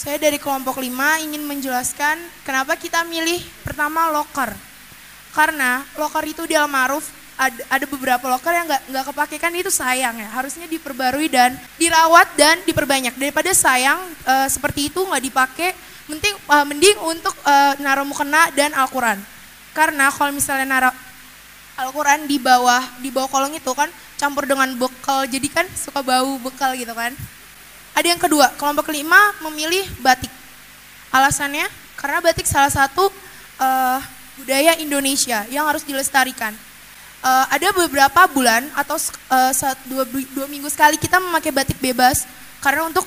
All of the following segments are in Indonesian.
Saya dari kelompok 5 ingin menjelaskan kenapa kita milih pertama loker. Karena loker itu di Almarhum ada beberapa loker yang nggak kepake, kan itu sayang ya. Harusnya diperbarui dan dirawat dan diperbanyak. Daripada sayang seperti itu nggak dipakai, mending untuk naruh mukena dan Al-Quran. Karena kalau misalnya naruh Al-Quran di bawah kolong itu kan campur dengan bekal, jadi kan suka bau bekal gitu kan. Ada yang kedua, kelompok 5 memilih batik. Alasannya karena batik salah satu budaya Indonesia yang harus dilestarikan. Ada beberapa bulan atau 2 minggu sekali kita memakai batik bebas karena untuk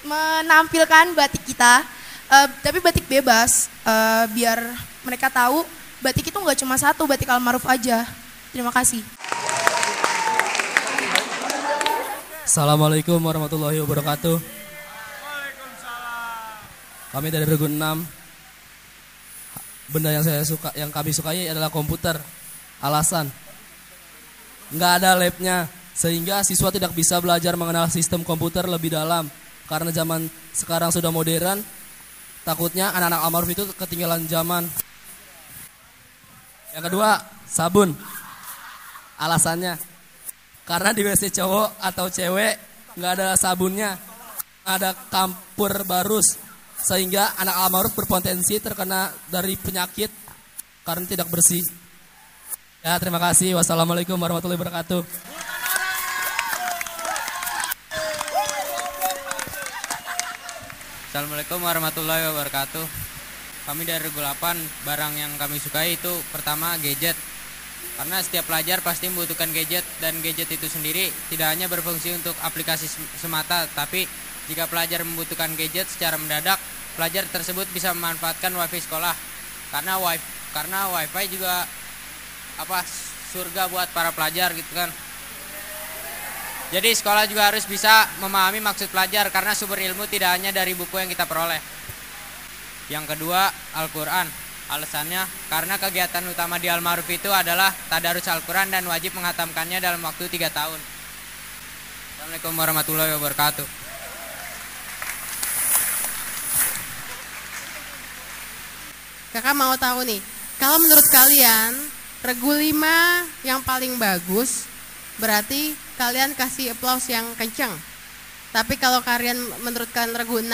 menampilkan batik kita. Tapi batik bebas, biar mereka tahu batik itu nggak cuma satu, batik Almarhum aja. Terima kasih. Assalamualaikum warahmatullahi wabarakatuh. Kami dari Regu 6. Benda yang kami sukai adalah komputer. Alasan, nggak ada labnya, sehingga siswa tidak bisa belajar mengenal sistem komputer lebih dalam. Karena zaman sekarang sudah modern, takutnya anak-anak Almarhum itu ketinggalan zaman. Yang kedua, sabun. Alasannya, karena di WC cowok atau cewek nggak ada sabunnya, ada campur barus, sehingga anak Almarhum berpotensi terkena dari penyakit karena tidak bersih. Ya, terima kasih. Wassalamualaikum warahmatullahi wabarakatuh. Assalamualaikum warahmatullahi wabarakatuh. Kami dari Regu 8, barang yang kami sukai itu pertama gadget. Karena setiap pelajar pasti membutuhkan gadget, dan gadget itu sendiri tidak hanya berfungsi untuk aplikasi semata, tapi jika pelajar membutuhkan gadget secara mendadak, pelajar tersebut bisa memanfaatkan wifi sekolah. Karena wifi juga surga buat para pelajar gitu kan. Jadi sekolah juga harus bisa memahami maksud pelajar karena sumber ilmu tidak hanya dari buku yang kita peroleh. Yang kedua, Al-Quran. Alasannya karena kegiatan utama di Almarhum itu adalah tadarus Al-Quran dan wajib menghatamkannya dalam waktu 3 tahun. Assalamualaikum warahmatullahi wabarakatuh. Kakak mau tahu nih, kalau menurut kalian Regu 5 yang paling bagus, berarti kalian kasih applause yang kenceng. Tapi kalau kalian menurutkan Regu 6,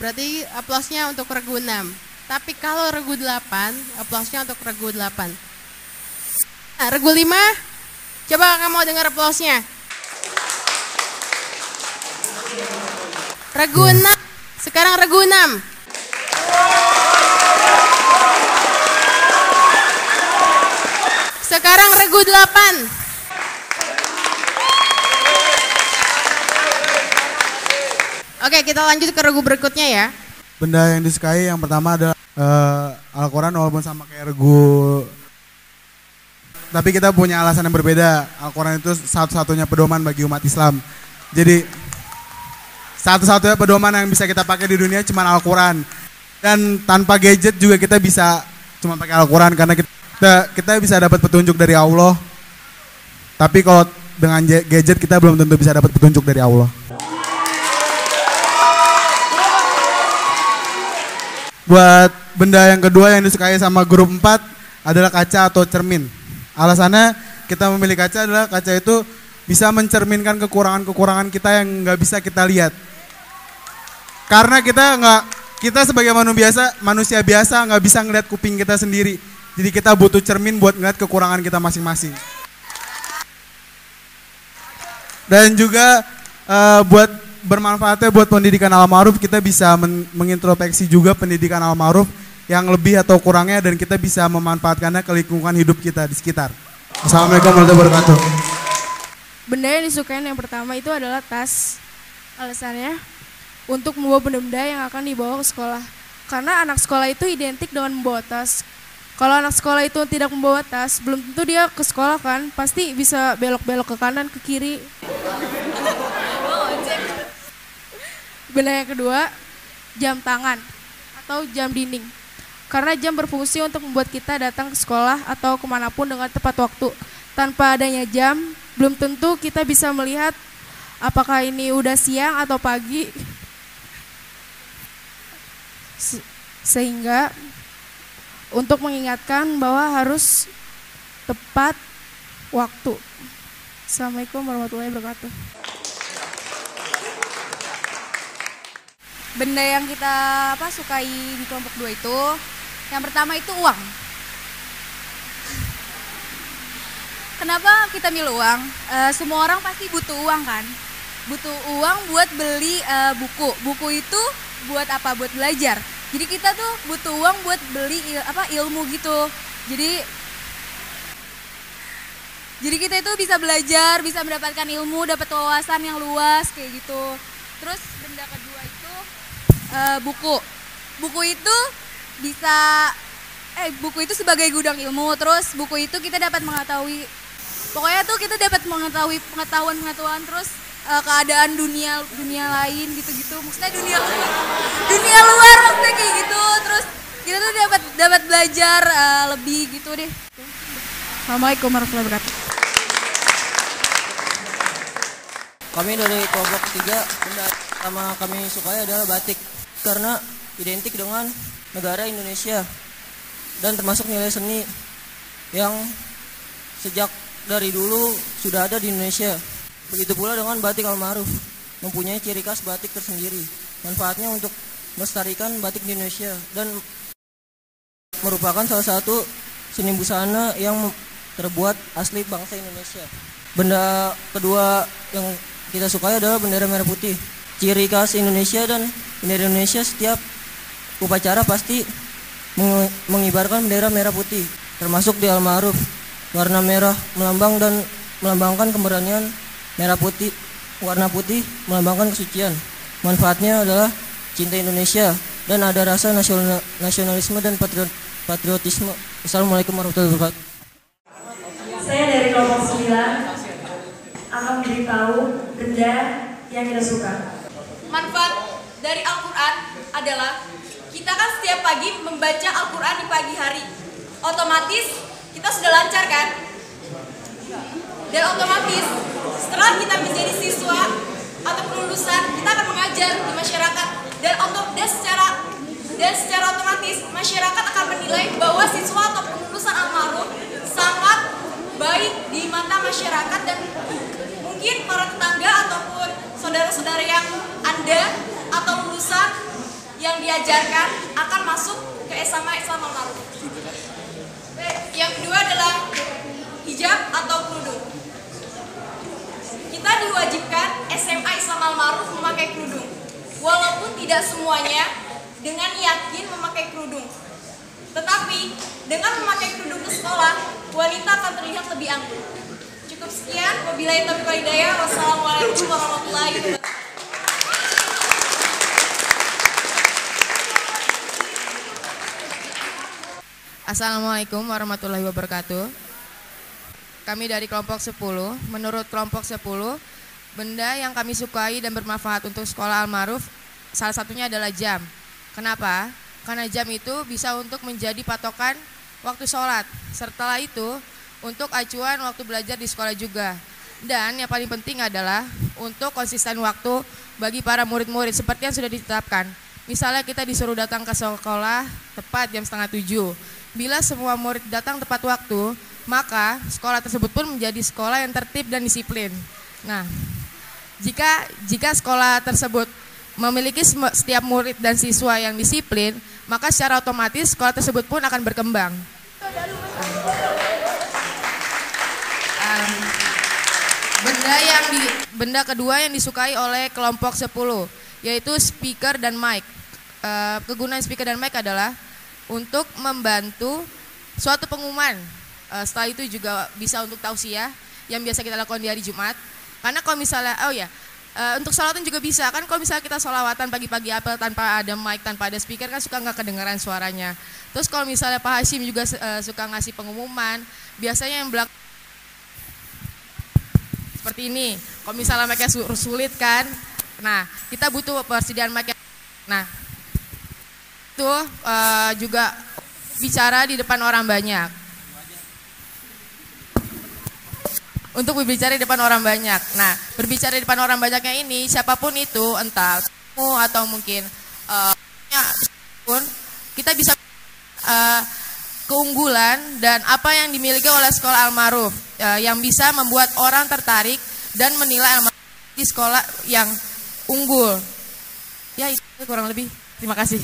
berarti applause-nya untuk Regu 6. Tapi kalau Regu 8, applause-nya untuk Regu 8. Nah, Regu 5, coba kakak mau dengar applause-nya. Regu 6, sekarang Regu 6. Sekarang Regu 8. Oke, kita lanjut ke regu berikutnya ya. Benda yang disukai yang pertama adalah Al-Quran, walaupun sama kayak regu, tapi kita punya alasan yang berbeda. Al-Quran itu satu-satunya pedoman bagi umat Islam. Jadi satu-satunya pedoman yang bisa kita pakai di dunia cuma Al-Quran. Dan tanpa gadget juga kita bisa cuma pakai Al-Quran, karena kita bisa dapat petunjuk dari Allah. Tapi kalau dengan gadget kita belum tentu bisa dapat petunjuk dari Allah. Buat benda yang kedua yang disukai sama grup 4 adalah kaca atau cermin. Alasannya kita memilih kaca adalah kaca itu bisa mencerminkan kekurangan-kekurangan kita yang nggak bisa kita lihat. Karena kita sebagai manusia biasa nggak bisa ngeliat kuping kita sendiri. Jadi kita butuh cermin buat ngeliat kekurangan kita masing-masing. Dan juga buat bermanfaatnya buat pendidikan Almarhum, kita bisa mengintrospeksi juga pendidikan Almarhum yang lebih atau kurangnya, dan kita bisa memanfaatkannya ke lingkungan hidup kita di sekitar. Assalamualaikum warahmatullahi wabarakatuh. Benda yang disukai yang pertama itu adalah tas. Alasannya untuk membawa benda-benda yang akan dibawa ke sekolah. Karena anak sekolah itu identik dengan membawa tas. Kalau anak sekolah itu tidak membawa tas, belum tentu dia ke sekolah kan, pasti bisa belok-belok ke kanan, ke kiri. Benda yang kedua, jam tangan atau jam dinding. Karena jam berfungsi untuk membuat kita datang ke sekolah atau kemanapun dengan tepat waktu. Tanpa adanya jam, belum tentu kita bisa melihat apakah ini udah siang atau pagi, sehingga untuk mengingatkan bahwa harus tepat waktu. Assalamualaikum warahmatullahi wabarakatuh. Benda yang kita sukai di kelompok 2 itu, yang pertama itu uang. Kenapa kita milih uang? Semua orang pasti butuh uang kan? Butuh uang buat beli buku. Buku itu buat apa? Buat belajar. Jadi kita tuh butuh uang buat beli ilmu gitu. Jadi kita itu bisa belajar, bisa mendapatkan ilmu, dapat wawasan yang luas kayak gitu. Terus benda kedua itu buku. Buku itu sebagai gudang ilmu. Terus buku itu kita dapat mengetahui, pokoknya tuh kita dapat mengetahui pengetahuan terus keadaan dunia lain gitu-gitu. Maksudnya dunia luar maksudnya kayak gitu. Terus kita tuh dapat belajar lebih gitu deh. Assalamualaikum warahmatullahi wabarakatuh. Kami dari kelompok 3, benda pertama kami sukai adalah batik karena identik dengan negara Indonesia dan termasuk nilai seni yang sejak dari dulu sudah ada di Indonesia. Begitu pula dengan batik Almaruf, mempunyai ciri khas batik tersendiri. Manfaatnya untuk melestarikan batik di Indonesia dan merupakan salah satu seni busana yang terbuat asli bangsa Indonesia. Benda kedua yang kita sukai adalah bendera merah putih. Ciri khas Indonesia dan bendera Indonesia setiap upacara pasti mengibarkan bendera merah putih. Termasuk di Almaruf, warna merah melambangkan keberanian, warna putih melambangkan kesucian. Manfaatnya adalah cinta Indonesia dan ada rasa nasionalisme dan patriotisme. Assalamualaikum warahmatullahi wabarakatuh. Saya dari kelompok 9 akan memberitahu benda yang kita suka. Manfaat dari Al-Quran adalah kita kan setiap pagi membaca Al-Quran di pagi hari. Otomatis kita sudah lancar kan? Dan otomatis setelah kita menjadi siswa atau lulusan, kita akan mengajar di masyarakat dan secara otomatis masyarakat akan menilai bahwa siswa atau lulusan Al-Ma'ruf sangat baik di mata masyarakat, dan mungkin para tetangga ataupun saudara-saudara yang Anda atau lulusan yang diajarkan akan masuk ke SMA Islam Al-Ma'ruf. Yang kedua adalah hijab atau kerudung. Kita diwajibkan SMA Islam Al-Ma'ruf memakai kerudung, walaupun tidak semuanya dengan yakin memakai kerudung. Tetapi dengan memakai kerudung ke sekolah, wanita akan terlihat lebih anggun. Cukup sekian, wabillahi taufiq wal hidayah. Wassalamualaikum warahmatullahi wabarakatuh. Assalamualaikum warahmatullahi wabarakatuh. Kami dari kelompok 10. Menurut kelompok 10, benda yang kami sukai dan bermanfaat untuk sekolah Al-Ma'ruf salah satunya adalah jam. Kenapa? Karena jam itu bisa untuk menjadi patokan waktu sholat. Setelah itu untuk acuan waktu belajar di sekolah juga. Dan yang paling penting adalah untuk konsisten waktu bagi para murid-murid seperti yang sudah ditetapkan. Misalnya kita disuruh datang ke sekolah tepat jam 6:30. Bila semua murid datang tepat waktu, maka sekolah tersebut pun menjadi sekolah yang tertib dan disiplin. Nah, jika sekolah tersebut memiliki setiap murid dan siswa yang disiplin, maka secara otomatis sekolah tersebut pun akan berkembang. Benda kedua yang disukai oleh kelompok 10 yaitu speaker dan mic. Kegunaan speaker dan mic adalah untuk membantu suatu pengumuman. Setelah itu juga bisa untuk tausiah yang biasa kita lakukan di hari Jumat. Karena kalau misalnya, untuk sholawatan juga bisa kan, kalau misalnya kita sholawatan pagi-pagi apel tanpa ada mic, tanpa ada speaker kan suka nggak kedengaran suaranya. Terus kalau misalnya Pak Hashim juga suka ngasih pengumuman, biasanya yang belakang seperti ini. Kalau misalnya mic-nya sulit kan, nah kita butuh persediaan mic. Nah itu juga bicara di depan orang banyak. untuk berbicara di depan orang banyak. Nah, berbicara di depan orang banyaknya ini, siapapun itu, entah kamu atau mungkin pun, kita bisa keunggulan dan apa yang dimiliki oleh sekolah Al-Ma'ruf yang bisa membuat orang tertarik dan menilai Al-Ma'ruf di sekolah yang unggul. Ya, itu kurang lebih. Terima kasih.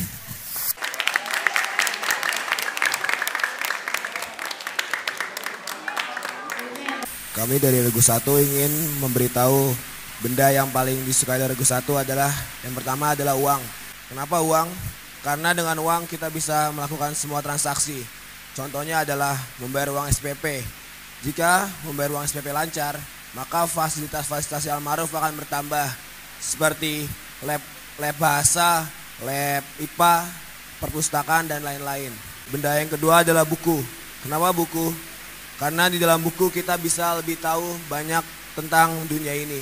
Kami dari Regu 1 ingin memberitahu benda yang paling disukai dari Regu 1 adalah yang pertama adalah uang. Kenapa uang? Karena dengan uang kita bisa melakukan semua transaksi. Contohnya adalah membayar uang SPP. Jika membayar uang SPP lancar, maka fasilitas-fasilitas Al-Ma'ruf akan bertambah seperti lab bahasa, lab IPA, perpustakaan dan lain-lain. Benda yang kedua adalah buku. Kenapa buku? Karena di dalam buku kita bisa lebih tahu banyak tentang dunia ini.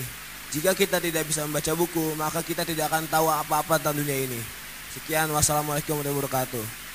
Jika kita tidak bisa membaca buku, maka kita tidak akan tahu apa-apa tentang dunia ini. Sekian, wassalamualaikum warahmatullahi wabarakatuh.